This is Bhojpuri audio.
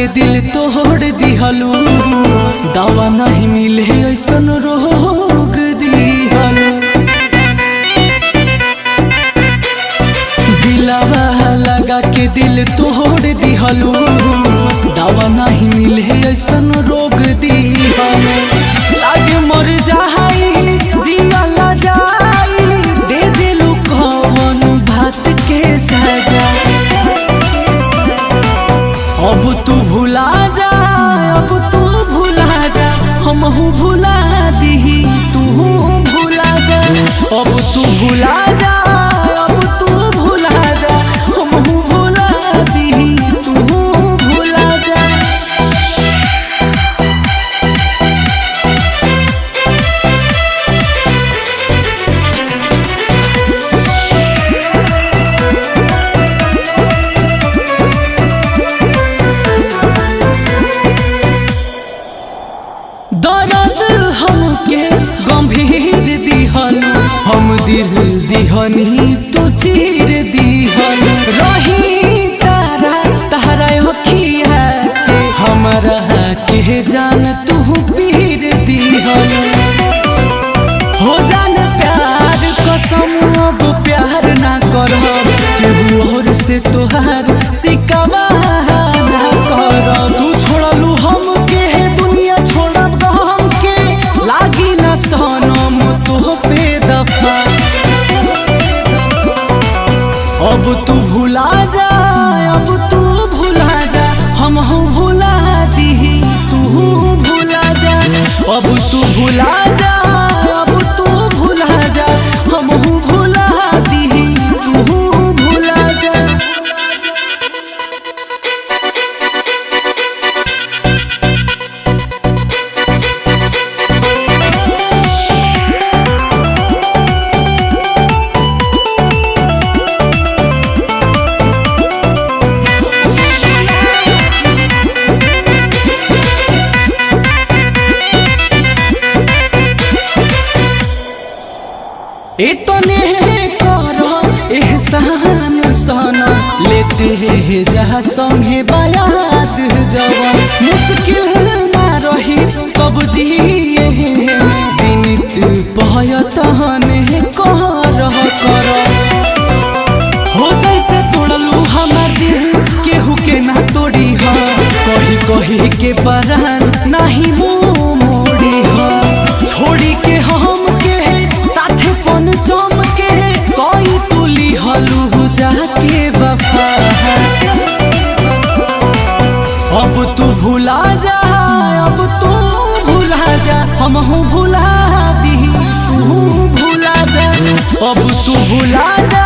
के दिल तोड़ दिहलू, दवा नहीं मिले ऐसन रोग दिहलू। दिलवा लगा के दिल तोड़ दिहलू, दवा नहीं मिले ऐसन रोग दिहलू। लागे मर जाई जियाला जाई, दे दिलू कौन बात के सजा। अब तू भुला जा, अब तू भुला जा, हमहू भुला दीही तू भुला जा। अब तू भुला जा, अब तू भुला जा, हमहू भुला दीही तू भुला जा। दर्द हमके गंभीर दिहलू, हम दिल दिहनी तू चीर दिहलू। रही तारा तारा अखिया के, हमरा के जान तू पीर दिहलू। हो जान प्यार कसम अब प्यार ना करब, केहू और से तोहार सिकवा ना करब। तू छोड़लू हमके दुनिया छोड़ब हमके, लागी ना सनम तो पे दफा। अब तू भुला जा, अब तू भुला जा, हमहू भुला दीही तू भुला जा। अब तू भुला जा, अब तू भुला जा, हमहू भुला दीही तू भुला जा। इतने करो एहसान सना, लेते जा संगे बायात जवन। मुश्किल ना रही कब जिए, विनित पयतने कर। हो जैसे तोड़लू हमार दिल, केहू के ना तोड़ी ह, कही कही के परान नहीं मुँह मोड़ी ह। छोड़ी के हम के साथे पन चमके, कोई तुली हलू जाके वफा। अब तू भुला जा, अब तू भुला जा, हमहू भुला दीही तू भुला जा। अब तू भुला जा,